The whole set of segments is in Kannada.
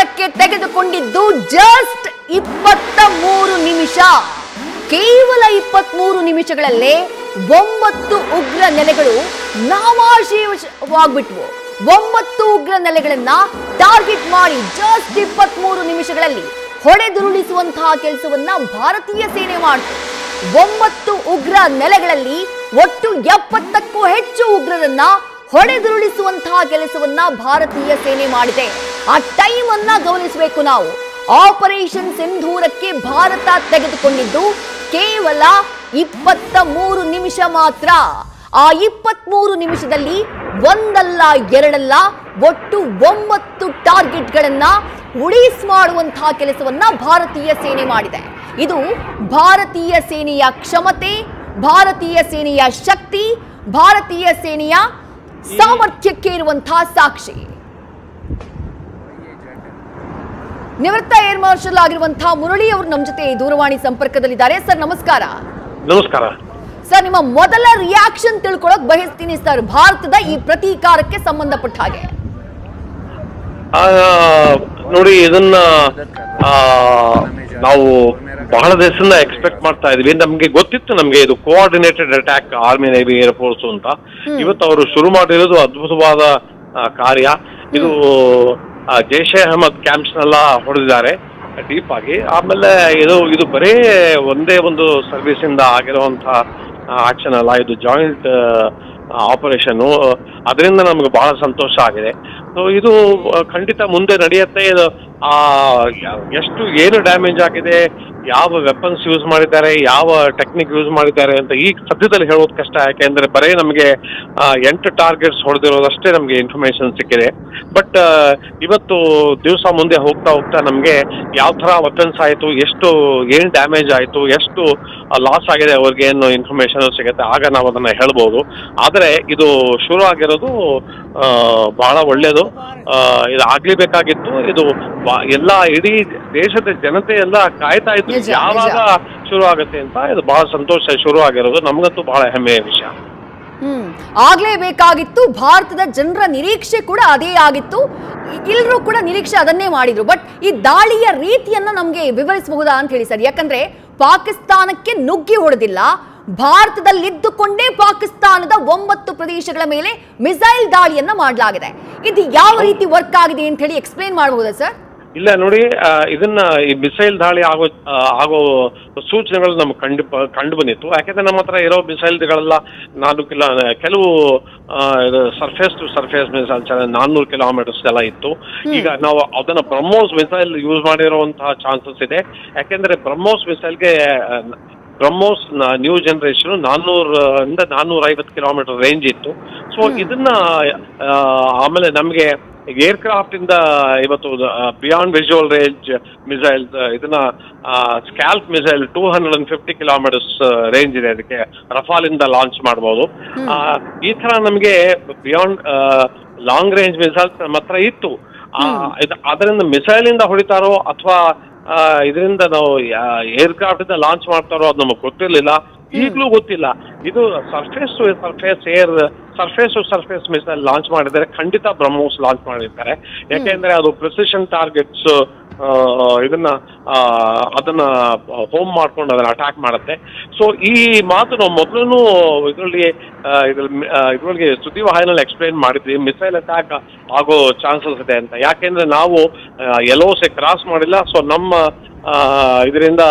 ಸಿಂಧೂರಕ್ಕೆ ತೆಗೆದುಕೊಂಡಿದ್ದು ಜಸ್ಟ್ 23 ನಿಮಿಷ. ಕೇವಲ 23 ನಿಮಿಷಗಳಲ್ಲೇ 9 ಉಗ್ರ ನೆಲೆಗಳು ನಾಮಾಶಯವಾಗ್ಬಿಟ್ವು. 9 ಉಗ್ರ ನೆಲೆಗಳನ್ನ ಟಾರ್ಗೆಟ್ ಮಾಡಿ ಜಸ್ಟ್ 23 ನಿಮಿಷಗಳಲ್ಲಿ ಹೊಡೆದುರುಳಿಸುವಂತಹ ಕೆಲಸವನ್ನ ಭಾರತೀಯ ಸೇನೆ ಮಾಡಿತು. 9 ಉಗ್ರ ನೆಲೆಗಳಲ್ಲಿ ಒಟ್ಟು 70ಕ್ಕೂ ಹೆಚ್ಚು ಉಗ್ರರನ್ನ ಹೊಡೆದುರುಳಿಸುವಂತಹ ಕೆಲಸವನ್ನ ಭಾರತೀಯ ಸೇನೆ ಮಾಡಿದೆ. ಆ ಟೈಮ್ ಅನ್ನ ಗಮನಿಸಬೇಕು ನಾವು. ಆಪರೇಷನ್ ಸಿಂಧೂರಕ್ಕೆ ಭಾರತ ತೆಗೆದುಕೊಂಡಿದ್ದು ಕೇವಲ 23 ನಿಮಿಷ ಮಾತ್ರ. ಆ 23 ನಿಮಿಷದಲ್ಲಿ ಒಂದಲ್ಲ ಎರಡಲ್ಲ ಒಟ್ಟು 9 ಟಾರ್ಗೆಟ್ಗಳನ್ನ ಉಡೀಸ್ ಮಾಡುವಂತಹ ಕೆಲಸವನ್ನ ಭಾರತೀಯ ಸೇನೆ ಮಾಡಿದೆ. ಇದು ಭಾರತೀಯ ಸೇನೆಯ ಕ್ಷಮತೆ, ಭಾರತೀಯ ಸೇನೆಯ ಶಕ್ತಿ, ಭಾರತೀಯ ಸೇನೆಯ ಸಾಮರ್ಥ್ಯಕ್ಕೆ ಇರುವಂತಹ ಸಾಕ್ಷಿ. ನಿವೃತ್ತ ಏರ್ ಮಾರ್ಷಲ್ ಆಗಿರುವಂತಹ ಮುರಳಿ ಅವರು ನಮ್ಮ ಜೊತೆ ದೂರವಾಣಿ ಸಂಪರ್ಕದಲ್ಲಿದ್ದಾರೆ. ಸರ್ ನಮಸ್ಕಾರ. ನಮಸ್ಕಾರ ಸರ್, ನಿಮ್ಮ ಮೊದಲ ರಿಯಾಕ್ಷನ್ ತಿಳ್ಕೊಳ್ಳೋಕೆ ಬಯಸ್ತೀನಿ ಸರ್, ಭಾರತದ ಈ ಪ್ರತೀಕಾರಕ್ಕೆ ಸಂಬಂಧಪಟ್ಟ ಹಾಗೆ. ನೋಡಿ, ಇದನ್ನ ನಾವು ಬಹಳ ದಿವಸದಿಂದ ಎಕ್ಸ್ಪೆಕ್ಟ್ ಮಾಡ್ತಾ ಇದ್ವಿ. ನಮ್ಗೆ ಗೊತ್ತಿತ್ತು, ನಮ್ಗೆ ಇದು coordinated attack army, navy, air force ಅಂತ. ಇವತ್ತು ಅವರು ಶುರು ಮಾಡಿರೋದು ಅದ್ಭುತವಾದ ಕಾರ್ಯ. ಇದು ಜೈಷ್ ಎ ಅಹಮದ್ ಕ್ಯಾಂಪ್ಸ್ನೆಲ್ಲ ಹೊಡೆದಿದ್ದಾರೆ ಡೀಪ್ ಆಗಿ. ಆಮೇಲೆ ಇದು ಬರೇ ಒಂದೇ ಒಂದು ಸರ್ವಿಸ್ ಇಂದ ಆಗಿರುವಂತಹ ಆಕ್ಷನ್ ಅಲ್ಲ, ಇದು ಜಾಯಿಂಟ್ ಆಪರೇಷನ್. ಅದರಿಂದ ನಮ್ಗೆ ಬಹಳ ಸಂತೋಷ ಆಗಿದೆ. ಸೊ ಇದು ಖಂಡಿತ ಮುಂದೆ ನಡೆಯುತ್ತೆ. ಇದು ಏನು ಡ್ಯಾಮೇಜ್ ಆಗಿದೆ, ಯಾವ ವೆಪನ್ಸ್ ಯೂಸ್ ಮಾಡಿದ್ದಾರೆ, ಯಾವ ಟೆಕ್ನಿಕ್ ಯೂಸ್ ಮಾಡಿದ್ದಾರೆ ಅಂತ ಈಗ ಸದ್ಯದಲ್ಲಿ ಹೇಳೋದು ಕಷ್ಟ. ಯಾಕೆಂದ್ರೆ ಬರೀ ನಮಗೆ 8 ಟಾರ್ಗೆಟ್ಸ್ ಹೊಡೆದಿರೋದಷ್ಟೇ ನಮಗೆ ಇನ್ಫಾರ್ಮೇಶನ್ ಸಿಕ್ಕಿದೆ. ಬಟ್ ಇವತ್ತು ದಿವಸ ಮುಂದೆ ಹೋಗ್ತಾ ಹೋಗ್ತಾ ನಮಗೆ ಯಾವ ಥರ ವೆಪನ್ಸ್ ಆಯಿತು, ಏನು ಡ್ಯಾಮೇಜ್ ಆಯಿತು, ಎಷ್ಟು ಲಾಸ್ ಆಗಿದೆ ಅವ್ರಿಗೆ ಏನು ಇನ್ಫಾರ್ಮೇಶನ್ ಸಿಗುತ್ತೆ. ಆಗ ನಾವು ಅದನ್ನ ಹೇಳ್ಬೋದು. ಆದರೆ ಇದು ಶುರು ಆಗಿರೋದು ಬಹಳ ಒಳ್ಳೆಯದು. ಇದು ಆಗ್ಲೇಬೇಕಾಗಿತ್ತು. ಇದು ಎಲ್ಲ ಇಡೀ ದೇಶದ ಜನತೆ ಎಲ್ಲ ಕಾಯ್ತಾ ಇದ್ರು ಯಾವಾಗ ಶುರು ಆಗುತ್ತೆ ಅಂತ. ಇದು ಬಹಳ ಸಂತೋಷ ಶುರು ಆಗಿರೋದು. ನಮಗಂತೂ ಬಹಳ ಹೆಮ್ಮೆಯ ವಿಷಯ. ಆಗ್ಲೇಬೇಕಾಗಿತ್ತು. ಭಾರತದ ಜನರ ನಿರೀಕ್ಷೆ ಕೂಡ ಅದೇ ಆಗಿತ್ತು. ಎಲ್ಲರೂ ಕೂಡ ನಿರೀಕ್ಷೆ ಅದನ್ನೇ ಮಾಡಿದ್ರು. ಬಟ್ ಈ ದಾಳಿಯ ರೀತಿಯನ್ನ ನಮ್ಗೆ ವಿವರಿಸಬಹುದಾ ಅಂತ ಹೇಳಿ ಸರ್. ಯಾಕಂದ್ರೆ ಪಾಕಿಸ್ತಾನಕ್ಕೆ ನುಗ್ಗಿ ಹೊಡೆದಿಲ್ಲ, ಭಾರತದಲ್ಲಿದ್ದುಕೊಂಡೇ ಪಾಕಿಸ್ತಾನದ 9 ಪ್ರದೇಶಗಳ ಮೇಲೆ ಮಿಸೈಲ್ ದಾಳಿಯನ್ನ ಮಾಡಲಾಗಿದೆ. ಇದು ಯಾವ ರೀತಿ ವರ್ಕ್ ಆಗಿದೆ ಅಂತ ಹೇಳಿ ಎಕ್ಸ್ಪ್ಲೇನ್ ಮಾಡಬಹುದಾ ಸರ್? ಇಲ್ಲ ನೋಡಿ, ಇದನ್ನ ಈ ಮಿಸೈಲ್ ದಾಳಿ ಆಗೋ ಸೂಚನೆಗಳು ನಮ್ಗೆ ಕಂಡು ಬಂದಿತ್ತು. ಯಾಕೆಂದ್ರೆ ನಮ್ಮ ಹತ್ರ ಇರೋ ಮಿಸೈಲ್ಗಳೆಲ್ಲ ಕೆಲವು surface to surface missile 400 kilometres ಎಲ್ಲ ಇತ್ತು. ಈಗ ನಾವು ಅದನ್ನ ಬ್ರಹ್ಮೋಸ್ ಮಿಸೈಲ್ ಯೂಸ್ ಮಾಡಿರುವಂತಹ ಚಾನ್ಸಸ್ ಇದೆ. ಯಾಕೆಂದ್ರೆ ಬ್ರಹ್ಮೋಸ್ ನ್ಯೂ ಜನರೇಷನ್ 400 ಇಂದ 450 ಕಿಲೋಮೀಟರ್ ರೇಂಜ್ ಇತ್ತು. ಸೊ ಇದನ್ನ ಆಮೇಲೆ ನಮಗೆ ಏರ್ಕ್ರಾಫ್ಟ್ ಇಂದ ಇವತ್ತು ಬಿಯಾಂಡ್ ವಿಜುವಲ್ ರೇಂಜ್ ಮಿಸೈಲ್, ಇದನ್ನ ಸ್ಕ್ಯಾಲ್ಪ್ ಮಿಸೈಲ್ 250 ಕಿಲೋಮೀಟರ್ಸ್ ರೇಂಜ್ ಇದೆ. ಅದಕ್ಕೆ ರಫಾಲ್ ಇಂದ ಲಾಂಚ್ ಮಾಡಬಹುದು. ಈ ತರ ನಮಗೆ ಬಿಯಾಂಡ್ ಲಾಂಗ್ ರೇಂಜ್ ಮಿಸೈಲ್ಸ್ ನಮ್ಮ ಹತ್ರ ಇತ್ತು. ಅದರಿಂದ ಮಿಸೈಲ್ ಇಂದ ಹೊಡಿತಾರೋ ಅಥವಾ ಇದರಿಂದ ನಾವು ಏರ್ಕ್ರಾಫ್ಟ್ ಇಂದ ಲಾಂಚ್ ಮಾಡ್ತಾರೋ ಅದು ನಮಗೆ ಗೊತ್ತಿರಲಿಲ್ಲ, ಈಗಲೂ ಗೊತ್ತಿಲ್ಲ. ಇದು surface to surface missile launch ಮಾಡಿದರೆ ಖಂಡಿತ ಬ್ರಹ್ಮೋಸ್ ಲಾಂಚ್ ಮಾಡಿರ್ತಾರೆ. ಯಾಕೆಂದ್ರೆ ಅದು ಪ್ರಿಸಿಷನ್ ಟಾರ್ಗೆಟ್ಸ್ ಅದನ್ನ ಹೋಮ್ ಮಾಡ್ಕೊಂಡು ಅದನ್ನ ಅಟ್ಯಾಕ್ ಮಾಡುತ್ತೆ. ಸೊ ಈ ಮಾತು ನಾವು ಮೊದಲು ಇದ್ರೊಳಗೆ ಸುದ್ದಿವಾಹಿನಿಯಲ್ಲಿ ಎಕ್ಸ್ಪ್ಲೈನ್ ಮಾಡಿದ್ವಿ. ಮಿಸೈಲ್ ಅಟ್ಯಾಕ್ ಆಗೋ ಚಾನ್ಸಸ್ ಇದೆ ಅಂತ. ಯಾಕೆಂದ್ರೆ ನಾವು LOC ಕ್ರಾಸ್ ಮಾಡಿಲ್ಲ. ಸೊ ನಮ್ಮ ಇದರಿಂದ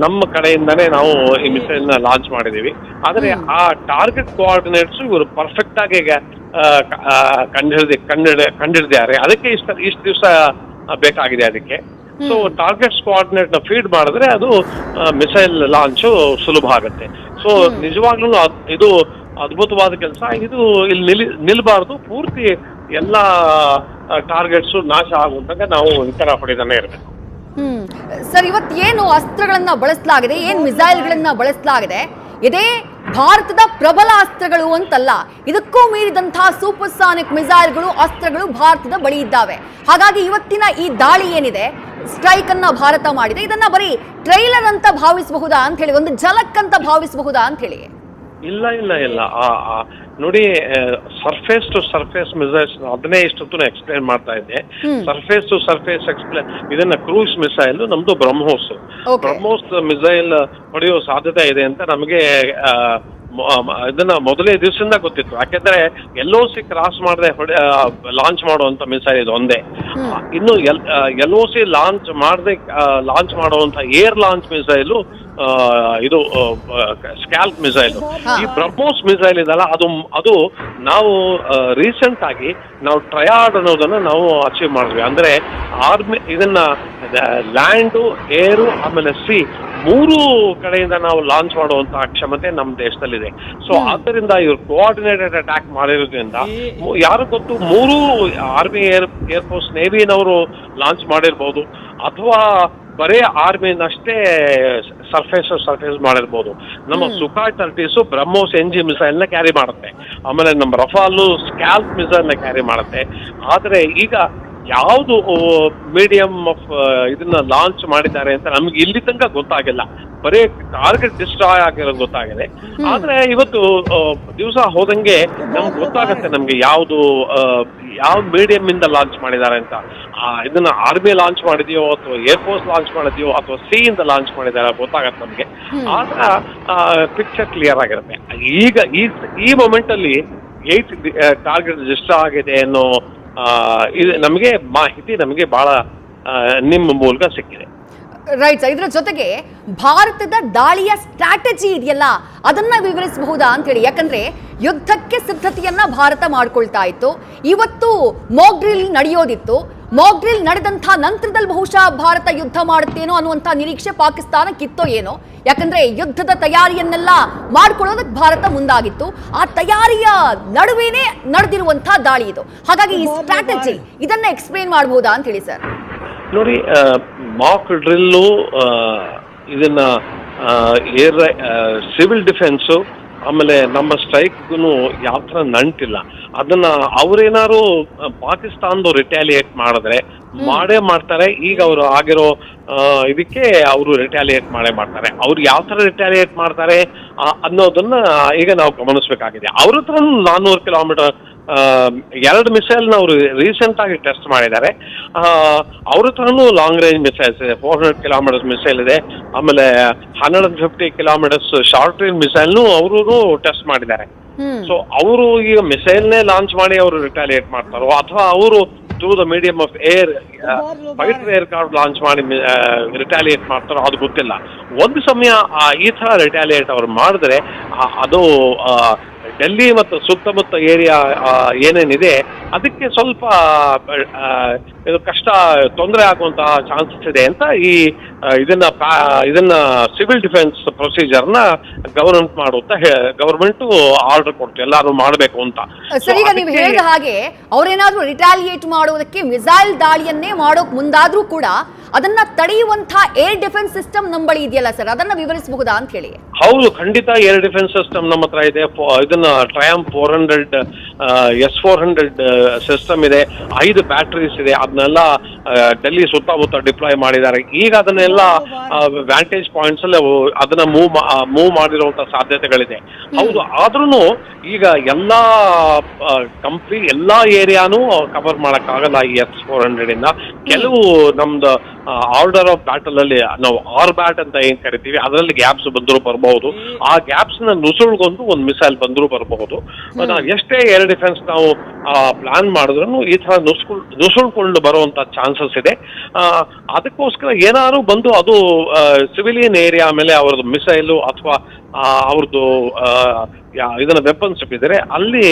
ನಮ್ಮ ಕಡೆಯಿಂದನೇ ನಾವು ಈ ಮಿಸೈಲ್ ನ ಲಾಂಚ್ ಮಾಡಿದೀವಿ. ಆದ್ರೆ ಆ ಟಾರ್ಗೆಟ್ ಕೋಆರ್ಡಿನೇಟ್ಸ್ ಇವರು ಪರ್ಫೆಕ್ಟ್ ಆಗಿ ಕಂಡಿಡಿದ್ದಾರೆ. ಅದಕ್ಕೆ ಇಷ್ಟು ದಿವಸ ಬೇಕಾಗಿದೆ ಅದಕ್ಕೆ. ಸೊ ಟಾರ್ಗೆಟ್ಸ್ ಕೋಆರ್ಡಿನೇಟ್ ನ ಫೀಡ್ ಮಾಡಿದ್ರೆ ಅದು ಮಿಸೈಲ್ ಲಾಂಚು ಸುಲಭ ಆಗುತ್ತೆ. ಸೊ ನಿಜವಾಗ್ಲೂ ಇದು ಅದ್ಭುತವಾದ ಕೆಲಸ. ಇದು ಇಲ್ಲಿ ನಿಲ್ಬಾರ್ದು. ಪೂರ್ತಿ ಎಲ್ಲ ಟಾರ್ಗೆಟ್ಸ್ ನಾಶ ಆಗುವಂತಾಗ ನಾವು ಈ ತರ ಹೊಡೆದಾನೆ ಇರಬೇಕು. ಸರ್, ಇವತ್ತೇನು ಅಸ್ತ್ರಗಳನ್ನ ಬಳಸಲಾಗಿದೆ, ಏನ್ ಮಿಸೈಲ್ಗಳನ್ನ ಬಳಸಲಾಗಿದೆ, ಇದೇ ಭಾರತದ ಪ್ರಬಲ ಅಸ್ತ್ರಗಳು ಅಂತಲ್ಲ. ಇದಕ್ಕೂ ಮೀರಿದಂತಹ ಸೂಪರ್ಸಾನಿಕ್ ಮಿಸೈಲ್ಗಳು, ಅಸ್ತ್ರಗಳು ಭಾರತದ ಬಳಿ ಇದ್ದಾವೆ. ಹಾಗಾಗಿ ಇವತ್ತಿನ ಈ ದಾಳಿ ಏನಿದೆ, ಸ್ಟ್ರೈಕ್ ಅನ್ನ ಭಾರತ ಮಾಡಿದೆ, ಇದನ್ನ ಬರೀ ಟ್ರೈಲರ್ ಅಂತ ಭಾವಿಸಬಹುದಾ ಅಂತ ಹೇಳಿ, ಒಂದು ಝಲಕ್ ಅಂತ ಭಾವಿಸಬಹುದಾ ಅಂತ ಹೇಳಿ? ಇಲ್ಲ ಇಲ್ಲ ಇಲ್ಲ ನೋಡಿ, ಸರ್ಫೇಸ್ ಟು ಸರ್ಫೇಸ್ ಮಿಸೈಲ್ಸ್ ಅದನ್ನೇ ಇಷ್ಟೊತ್ತು ಎಕ್ಸ್ಪ್ಲೇನ್ ಮಾಡ್ತಾ ಇದ್ದೆ. ಸರ್ಫೇಸ್ ಟು ಸರ್ಫೇಸ್ ಇದನ್ನ ಕ್ರೂಸ್ ಮಿಸೈಲ್ ನಮ್ದು ಬ್ರಹ್ಮೋಸ್ ಮಿಸೈಲ್ ಹೊಡೆಯೋ ಸಾಧ್ಯತೆ ಇದೆ ಅಂತ ನಮಗೆ ಇದನ್ನ ಮೊದಲೇ ದಿವಸದಿಂದ ಗೊತ್ತಿತ್ತು. ಯಾಕೆಂದ್ರೆ LOC ಕ್ರಾಸ್ ಮಾಡದೆ ಲಾಂಚ್ ಮಾಡುವಂತ ಮಿಸೈಲ್ ಇದು ಒಂದೇ. ಇನ್ನು LOC ಲಾಂಚ್ ಮಾಡುವಂತ ಏರ್ ಲಾಂಚ್ ಮಿಸೈಲು ಇದು ಸ್ಕ್ಯಾಲ್ಪ್ ಮಿಸೈಲ್. ಈ ಬ್ರಹ್ಮೋಸ್ ಮಿಸೈಲ್ ಇದಲ್ಲ, ಅದು ನಾವು ರೀಸೆಂಟ್ ಆಗಿ ನಾವು ಟ್ರಯಾಡ್ ಅನ್ನೋದನ್ನ ನಾವು ಅಚೀವ್ ಮಾಡಿದ್ವಿ. ಅಂದ್ರೆ ಆರ್ಮಿ ಇದನ್ನ ಲ್ಯಾಂಡು, ಏರು, ಆಮೇಲೆ ಸಿ ಮೂರು ಕಡೆಯಿಂದ ನಾವು ಲಾಂಚ್ ಮಾಡುವಂತಹ ಕ್ಷಮತೆ ನಮ್ಮ ದೇಶದಲ್ಲಿದೆ. ಸೊ ಆದ್ದರಿಂದ ಇವ್ರು ಕೋಆರ್ಡಿನೇಟೆಡ್ ಅಟ್ಯಾಕ್ ಮಾಡಿರೋದ್ರಿಂದ ಯಾರು ಗೊತ್ತು, ಮೂರು ಆರ್ಮಿ, ಏರ್ಫೋರ್ಸ್, ನೇವಿನವರು ಲಾಂಚ್ ಮಾಡಿರ್ಬೋದು, ಅಥವಾ ಬರೇ ಆರ್ಮಿನಷ್ಟೇ ಸರ್ಫೇಸ್ ಮಾಡಿರ್ಬೋದು. ನಮ್ಮ ಸುಖಾಯ್ 30 ಬ್ರಹ್ಮೋಸ್ NG ಮಿಸೈಲ್ನ ಕ್ಯಾರಿ ಮಾಡುತ್ತೆ, ಆಮೇಲೆ ನಮ್ಮ ರಫಾಲು ಸ್ಕ್ಯಾಲ್ಪ್ ಮಿಸೈಲ್ನ ಕ್ಯಾರಿ ಮಾಡುತ್ತೆ. ಆದರೆ ಈಗ ಯಾವುದು ಮೀಡಿಯಂ ಆಫ್ ಇದನ್ನ ಲಾಂಚ್ ಮಾಡಿದ್ದಾರೆ ಅಂತ ನಮ್ಗೆ ಇಲ್ಲಿ ತನಕ ಗೊತ್ತಾಗಿಲ್ಲ. ಬರೀ ಟಾರ್ಗೆಟ್ ಡಿಸ್ಟ್ರಾಯ್ ಆಗಿರೋದು ಗೊತ್ತಾಗಿದೆ. ಆದ್ರೆ ಇವತ್ತು ದಿವಸ ಹೋದಂಗೆ ನಮ್ಗೆ ಗೊತ್ತಾಗತ್ತೆ ನಮ್ಗೆ ಯಾವ ಮೀಡಿಯಂ ಇಂದ ಲಾಂಚ್ ಮಾಡಿದ್ದಾರೆ ಅಂತ. ಇದನ್ನ ಆರ್ಮಿ ಲಾಂಚ್ ಮಾಡಿದೆಯೋ ಅಥವಾ ಏರ್ಫೋರ್ಸ್ ಲಾಂಚ್ ಮಾಡಿದೆಯೋ ಅಥವಾ ಸಿ ಇಂದ ಲಾಂಚ್ ಮಾಡಿದಾರೆ ಗೊತ್ತಾಗತ್ತೆ ನಮ್ಗೆ. ಆಗ ಪಿಕ್ಚರ್ ಕ್ಲಿಯರ್ ಆಗಿರುತ್ತೆ. ಈಗ ಈ ಮೊಮೆಂಟ್ ಅಲ್ಲಿ 8 ಟಾರ್ಗೆಟ್ ಡಿಸ್ಟ್ರಾಯ್ ಆಗಿದೆ ಅನ್ನೋ ಇದು ನಮಗೆ ಮಾಹಿತಿ ಬಹಳ ನಿಮ್ಮ ಮೂಲಕ ಸಿಕ್ಕಿದೆ. Right sir. ಇದರ ಜೊತೆಗೆ ಭಾರತದ ದಾಳಿಯ ಸ್ಟ್ರಾಟಜಿ ಇದೆಯಲ್ಲ, ಅದನ್ನ ವಿವರಿಸಬಹುದಾ ಅಂತ ಹೇಳಿ. ಯಾಕಂದ್ರೆ ಯುದ್ಧಕ್ಕೆ ಸಿದ್ಧತೆಯನ್ನ ಭಾರತ ಮಾಡ್ಕೊಳ್ತಾ ಇತ್ತು. ಇವತ್ತು ಮಾಕ್ ಡ್ರಿಲ್ ನಡೆಯೋದಿತ್ತು. ಮಾಕ್ ಡ್ರಿಲ್ ನಡೆದಂಥ ನಂತರದಲ್ಲಿ ಬಹುಶಃ ಭಾರತ ಯುದ್ಧ ಮಾಡುತ್ತೇನೋ ಅನ್ನುವಂಥ ನಿರೀಕ್ಷೆ ಪಾಕಿಸ್ತಾನಕ್ಕಿತ್ತೋ ಏನೋ. ಯಾಕಂದ್ರೆ ಯುದ್ಧದ ತಯಾರಿಯನ್ನೆಲ್ಲ ಮಾಡ್ಕೊಳ್ಳೋದಕ್ಕೆ ಭಾರತ ಮುಂದಾಗಿತ್ತು. ಆ ತಯಾರಿಯ ನಡುವೆನೇ ನಡೆದಿರುವಂಥ ದಾಳಿ ಇದು. ಹಾಗಾಗಿ ಈ ಸ್ಟ್ರಾಟಜಿ ಇದನ್ನ ಎಕ್ಸ್ಪ್ಲೇನ್ ಮಾಡಬಹುದಾ ಅಂತ ಹೇಳಿ ಸರ್. ನೋಡಿ, ಮಾಕ್ ಡ್ರಿಲ್ಲು ಇದನ್ನ ಸಿವಿಲ್ ಡಿಫೆನ್ಸು ಆಮೇಲೆ ನಮ್ಮ ಸ್ಟ್ರೈಕ್ಗೂ ಯಾವ ಥರ ನಂಟಿಲ್ಲ. ಅದನ್ನ ಅವ್ರೇನಾದ್ರು ಪಾಕಿಸ್ತಾನದ ರಿಟ್ಯಾಲಿಯೇಟ್ ಮಾಡಿದ್ರೆ ಮಾಡೇ ಮಾಡ್ತಾರೆ. ಈಗ ಅವರು ಆಗಿರೋ ಇದಕ್ಕೆ ಅವರು ರಿಟ್ಯಾಲಿಯೇಟ್ ಮಾಡ್ತಾರೆ. ಅವ್ರು ಯಾವ ಥರ ರಿಟ್ಯಾಲಿಯೇಟ್ ಮಾಡ್ತಾರೆ ಅನ್ನೋದನ್ನ ಈಗ ನಾವು ಗಮನಿಸಬೇಕಾಗಿದೆ. ಅವ್ರ ಹತ್ರ 400 ಕಿಲೋಮೀಟರ್ 2 ಮಿಸೈಲ್ನ ಅವರು ರೀಸೆಂಟ್ ಆಗಿ ಟೆಸ್ಟ್ ಮಾಡಿದ್ದಾರೆ. ಅವ್ರ ಹತ್ರನೂ ಲಾಂಗ್ ರೇಂಜ್ ಮಿಸೈಲ್ಸ್ ಇದೆ, 400 ಕಿಲೋಮೀಟರ್ಸ್ ಮಿಸೈಲ್ ಇದೆ. ಆಮೇಲೆ 150 ಕಿಲೋಮೀಟರ್ಸ್ ಶಾರ್ಟ್ ರೇಂಜ್ ಮಿಸೈಲ್ನು ಅವರು ಟೆಸ್ಟ್ ಮಾಡಿದ್ದಾರೆ. ಸೊ ಅವರು ಈಗ ಮಿಸೈಲ್ನೇ ಲಾಂಚ್ ಮಾಡಿ ಅವರು ರಿಟ್ಯಾಲಿಯೇಟ್ ಮಾಡ್ತಾರೋ ಅಥವಾ ಅವರು through the medium of air fighter aircraft launch ಮಾಡಿ ರಿಟ್ಯಾಲಿಯೇಟ್ ಮಾಡ್ತಾರೋ ಅದು ಗೊತ್ತಿಲ್ಲ. ಒಂದು ಸಮಯ ಈ ಥರ ರಿಟ್ಯಾಲಿಯೇಟ್ ಅವ್ರು ಮಾಡಿದ್ರೆ ಅದು ಡೆಲ್ಲಿ ಮತ್ತು ಸುತ್ತಮುತ್ತ ಏರಿಯಾ ಏನೇನಿದೆ ಅದಕ್ಕೆ ಸ್ವಲ್ಪ ಇದು ಕಷ್ಟ, ತೊಂದರೆ ಆಗುವಂತಹ ಚಾನ್ಸಸ್ ಇದೆ ಅಂತ ಇದನ್ನ ಸಿವಿಲ್ ಡಿಫೆನ್ಸ್ ಪ್ರೊಸೀಜರ್ನ ಗವರ್ಮೆಂಟ್ ಆರ್ಡರ್ ಕೊಡ್ತು, ಎಲ್ಲಾರು ಮಾಡಬೇಕು ಅಂತ. ಸರ್, ಈಗ ನೀವು ಹೇಳಿದ ಹಾಗೆ ಅವರೇನಾದ್ರೂ ರಿಟಾಲಿಯೇಟ್ ಮಾಡುವುದಕ್ಕೆ ಮಿಸೈಲ್ ದಾಳಿಯನ್ನೇ ಮಾಡೋಕ್ ಮುಂದಾದ್ರೂ ಕೂಡ ಅದನ್ನ ತಡೆಯುವಂತ ಏರ್ ಡಿಫೆನ್ಸ್ ಸಿಸ್ಟಮ್ ನಮ್ಮ ಬಳಿ ಇದೆಯಲ್ಲ ಸರ್, ಅದನ್ನ ವಿವರಿಸಬಹುದಾ ಅಂತ ಹೇಳಿ. ಹೌದು, ಖಂಡಿತ ಏರ್ ಡಿಫೆನ್ಸ್ ಸಿಸ್ಟಮ್ ನಮ್ಮ ಹತ್ರ ಇದೆ. ಇದನ್ನ ಟ್ರಯಂಫ್ 400 S-400 ಸಿಸ್ಟಮ್ ಇದೆ. 5 ಬ್ಯಾಟರೀಸ್ ಇದೆ. ಅದನ್ನೆಲ್ಲ ಡೆಲ್ಲಿ ಸುತ್ತಮುತ್ತ ಡಿಪ್ಲಾಯ್ ಮಾಡಿದ್ದಾರೆ. ಈಗ ಅದನ್ನೆಲ್ಲ ವ್ಯಾಂಟೇಜ್ ಪಾಯಿಂಟ್ಸ್ ಅಲ್ಲಿ ಅದನ್ನ ಮೂವ್ ಮಾಡಿರುವಂತ ಸಾಧ್ಯತೆಗಳಿದೆ. ಹೌದು, ಆದ್ರೂ ಈಗ ಎಲ್ಲಾ ಎಲ್ಲಾ ಏರಿಯಾನು ಕವರ್ ಮಾಡಕ್ಕಾಗಲ್ಲ ಈ S-400 ಇಂದ. ಕೆಲವು ನಮ್ದು ಆರ್ಡರ್ ಆಫ್ ಬ್ಯಾಟಲ್ ಅಲ್ಲಿ ನಾವು RBAT ಅಂತ ಏನ್ ಕರಿತೀವಿ ಅದರಲ್ಲಿ ಗ್ಯಾಪ್ಸ್ ಬಂದರೂ ಬರಬಹುದು. ಆ ಗ್ಯಾಪ್ಸ್ ನ ನುಸುಳ್ಗೊಂಡು ಒಂದು ಮಿಸೈಲ್ ಬಂದರೂ ಬರಬಹುದು. ನಾವು ಎಷ್ಟೇ ಏರ್ ಡಿಫೆನ್ಸ್ ನಾವು ಪ್ಲಾನ್ ಮಾಡಿದ್ರು ಈ ತರ ನುಸುಳ್ಕೊಂಡು ಬರುವಂತ ಚಾನ್ಸಸ್ ಇದೆ. ಅದಕ್ಕೋಸ್ಕರ ಏನಾದ್ರು ಬಂದು ಅದು ಸಿವಿಲಿಯನ್ ಏರಿಯಾ ಮೇಲೆ ಅವ್ರದ್ದು ಮಿಸೈಲು ಅಥವಾ ಅವ್ರದ್ದು ಇದನ್ನ ವೆಪನ್ಸ್ ಇದ್ದರೆ ಅಲ್ಲಿ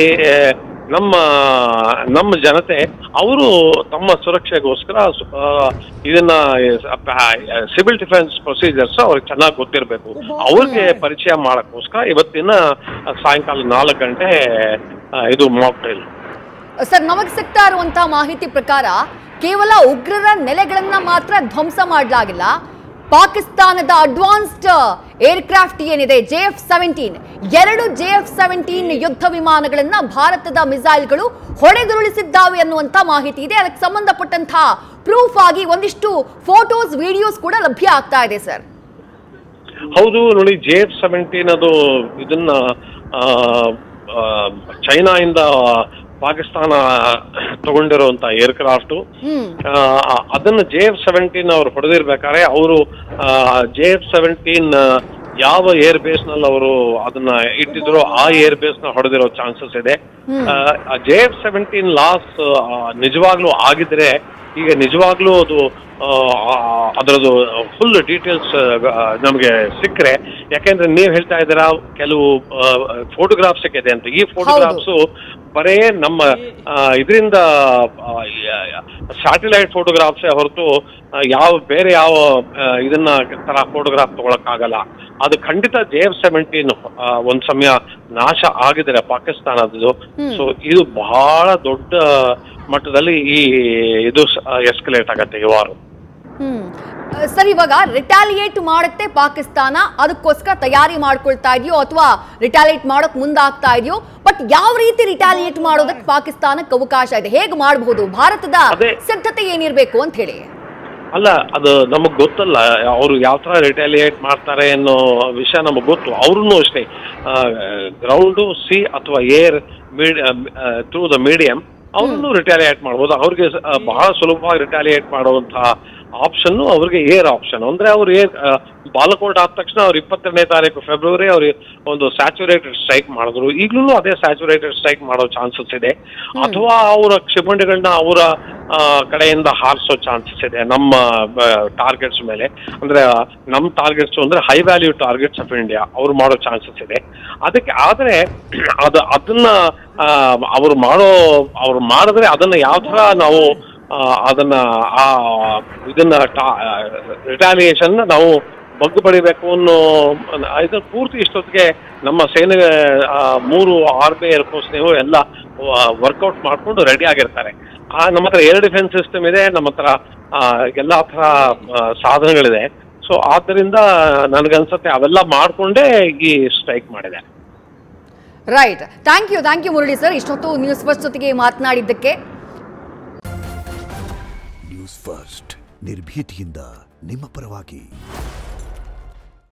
ನಮ್ಮ ಜನತೆ ಅವರು ತಮ್ಮ ಸುರಕ್ಷೆಗೋಸ್ಕರ ಇದನ್ನ ಸಿವಿಲ್ ಡಿಫೆನ್ಸ್ ಪ್ರೊಸೀಜರ್ಸ್ ಅವ್ರಿಗೆ ಚೆನ್ನಾಗಿ ಗೊತ್ತಿರಬೇಕು. ಅವ್ರಿಗೆ ಪರಿಚಯ ಮಾಡಕ್ಕೋಸ್ಕರ ಇವತ್ತಿನ ಸಾಯಂಕಾಲ 4 ಗಂಟೆ ಇದು ಮಾಕ್ ಡ್ರಿಲ್. ಸರ್, ನಮಗೆ ಸಿಗ್ತಾ ಇರುವಂತಹ ಮಾಹಿತಿ ಪ್ರಕಾರ ಕೇವಲ ಉಗ್ರರ ನೆಲೆಗಳನ್ನ ಮಾತ್ರ ಧ್ವಂಸ ಮಾಡಲಾಗಿಲ್ಲ. ಪಾಕಿಸ್ತಾನದ ಅಡ್ವಾನ್ಸ್ಡ್ ಏರ್ಕ್ರಾಫ್ಟ್ ಏನಿದೆ JF-17, 2 JF-17 ಯುದ್ಧ ವಿಮಾನಗಳನ್ನ ಭಾರತದ ಮಿಸೈಲ್ಗಳು ಹೊಡೆದುರುಳಿಸಿದ್ದಾವೆ ಅನ್ನುವಂತ ಮಾಹಿತಿ ಇದೆ. ಅದಕ್ಕೆ ಸಂಬಂಧಪಟ್ಟಂತಹ ಪ್ರೂಫ್ ಆಗಿ ಒಂದಿಷ್ಟು ಫೋಟೋಸ್, ವಿಡಿಯೋಸ್ ಕೂಡ ಲಭ್ಯ ಆಗ್ತಾ ಇದೆ ಸರ್. ಹೌದು, ನೋಡಿ, JF-17 ಅದು ಇದನ್ನ ಚೈನಾದಿಂದ ಪಾಕಿಸ್ತಾನ ತಗೊಂಡಿರುವಂತ ಏರ್ಕ್ರಾಫ್ಟ್ ಅದನ್ನ JF-17 ಅವ್ರು ಹೊಡೆದಿರ್ಬೇಕಾದ್ರೆ ಅವರು JF-17 ಯಾವ ಏರ್ ಬೇಸ್ ನಲ್ಲಿ ಅವರು ಅದನ್ನ ಇಟ್ಟಿದ್ರು ಆ ಏರ್ ಬೇಸ್ ನ ಹೊಡೆದಿರೋ ಚಾನ್ಸಸ್ ಇದೆ. JF-17 ಲಾಸ್ ನಿಜವಾಗ್ಲೂ ಆಗಿದ್ರೆ ಈಗ ನಿಜವಾಗ್ಲೂ ಅದು ಅದರದ್ದು ಫುಲ್ ಡೀಟೇಲ್ಸ್ ನಮಗೆ ಸಿಕ್ಕರೆ, ಯಾಕೆಂದ್ರೆ ನೀವು ಹೇಳ್ತಾ ಇದ್ದೀರಾ ಕೆಲವು ಫೋಟೋಗ್ರಾಫ್ಸ್ ಸಿಕ್ಕಿದೆ ಅಂತ. ಈ ಫೋಟೋಗ್ರಾಫ್ಸ್ ಬರೇ ನಮ್ಮ ಇದರಿಂದ ಸ್ಯಾಟಲೈಟ್ ಫೋಟೋಗ್ರಾಫ್ಸೇ ಹೊರತು ಬೇರೆ ಯಾವ ಇದನ್ನ ತರ ಫೋಟೋಗ್ರಾಫ್ ತಗೊಳಕ್ಕಾಗಲ್ಲ. ಅದು ಖಂಡಿತ JF-17 ಒಂದ್ ಸಮಯ ನಾಶ ಆಗಿದ್ರೆ ಪಾಕಿಸ್ತಾನದ್ದು. ಸೊ ಇದು ಬಹಳ ದೊಡ್ಡ ಮಟ್ಟದಲ್ಲಿ ಇದು ಎಸ್ಕಲೇಟ್ ಆಗತ್ತೆ ಈ ವಾರ. ಸರ್, ಇವಾಗ ರಿಟಾಲಿಯೇಟ್ ಮಾಡುತ್ತೆ ಪಾಕಿಸ್ತಾನ, ಅದಕ್ಕೋಸ್ಕರ ತಯಾರಿ ಮಾಡ್ಕೊಳ್ತಾ ಇದೆಯೋ ಅಥವಾ ರಿಟಾಲಿಯೇಟ್ ಮಾಡೋಕ್ ಮುಂದಾಗ್ತಾ ಇದೆಯೋ? ಬಟ್ ಯಾವ ರೀತಿ ರಿಟಾಲಿಯೇಟ್ ಮಾಡೋದಕ್ಕೆ ಪಾಕಿಸ್ತಾನಕ್ಕೆ ಅವಕಾಶ ಇದೆ? ಹೇಗೆ ಮಾಡಬಹುದು? ಭಾರತದ ಸಿದ್ಧತೆ ಏನಿರ್ಬೇಕು ಅಂತ ಹೇಳಿ. ಅಲ್ಲ, ಅದು ನಮಗ್ ಗೊತ್ತಲ್ಲ ಅವರು ಯಾವ ತರ ರಿಟಾಲಿಯೇಟ್ ಮಾಡ್ತಾರೆ ಅನ್ನೋ ವಿಷಯ ನಮಗ್ ಗೊತ್ತು. ಅವ್ರೂ ಅಷ್ಟೇ ಗ್ರೌಂಡು, ಸಿ ಅಥವಾ ಏರ್ ಥ್ರೂ ದ ಮೀಡಿಯಂ ಅವ್ರನ್ನು ರಿಟಾಲಿಯೇಟ್ ಮಾಡ್ಬೋದು. ಅವ್ರಿಗೆ ಬಹಳ ಸುಲಭವಾಗಿ ರಿಟಾಲಿಯೇಟ್ ಮಾಡುವಂತಹ ಆಪ್ಷನ್ ಅವ್ರಿಗೆ ಏರ್ ಆಪ್ಷನ್. ಅಂದ್ರೆ ಅವ್ರು ಬಾಲಕೋಟ್ ಆದ ತಕ್ಷಣ ಅವ್ರು 22ನೇ ತಾರೀಕು ಫೆಬ್ರವರಿ ಅವ್ರಿಗೆ ಒಂದು ಸ್ಯಾಚುರೇಟೆಡ್ ಸ್ಟ್ರೈಕ್ ಮಾಡಿದ್ರು. ಈಗ್ಲೂ ಅದೇ ಸ್ಯಾಚುರೇಟೆಡ್ ಸ್ಟ್ರೈಕ್ ಮಾಡೋ ಚಾನ್ಸಸ್ ಇದೆ. ಅಥವಾ ಅವರ ಕ್ಷಿಪಣಿಗಳನ್ನ ಅವರ ಕಡೆಯಿಂದ ಹಾರಿಸೋ ಚಾನ್ಸಸ್ ಇದೆ ನಮ್ಮ ಟಾರ್ಗೆಟ್ಸ್ ಮೇಲೆ. ಅಂದ್ರೆ ನಮ್ಮ ಟಾರ್ಗೆಟ್ಸ್ ಅಂದ್ರೆ high value targets of India ಅವ್ರು ಮಾಡೋ ಚಾನ್ಸಸ್ ಇದೆ. ಅದಕ್ಕೆ ಆದ್ರೆ ಅದನ್ನ ಅವ್ರು ಮಾಡಿದ್ರೆ ಅದನ್ನ ಯಾವ ತರ ನಾವು ಅದನ್ನ ಇದನ್ನ ರಿಟಾಲಿಯೇಷನ್ ನಾವು ಬಗ್ಗು ಬಡಿಬೇಕು ಅನ್ನೋ ಇದು ಪೂರ್ತಿ ಇಷ್ಟೊತ್ತಿಗೆ ನಮ್ಮ ಸೇನೆ 3 ಆರ್ಮಿ ಏರ್ಫೋರ್ಸ್ ನೀವು ಎಲ್ಲ ವರ್ಕೌಟ್ ಮಾಡ್ಕೊಂಡು ರೆಡಿ ಆಗಿರ್ತಾರೆ. ನಮ್ಮ ಹತ್ರ ಏರ್ ಡಿಫೆನ್ಸ್ ಸಿಸ್ಟಮ್ ಇದೆ, ನಮ್ಮ ಹತ್ರ ಎಲ್ಲಾ ತರ ಸಾಧನಗಳಿದೆ. ಸೊ ಆದ್ದರಿಂದ ನನಗನ್ಸುತ್ತೆ ಅವೆಲ್ಲ ಮಾಡ್ಕೊಂಡೇ ಈ ಸ್ಟ್ರೈಕ್ ಮಾಡಿದೆ. Right, thank you Murali sir, ಇಷ್ಟೊತ್ತು ನ್ಯೂಸ್ ಫಸ್ಟ್ ಜೊತೆಗೆ ಮಾತನಾಡಿದ್ದಕ್ಕೆ. ನ್ಯೂಸ್ ಫಸ್ಟ್ ನಿರ್ಭೀತಿಯಿಂದ ನಿಮ್ಮ ಪರವಾಗಿ.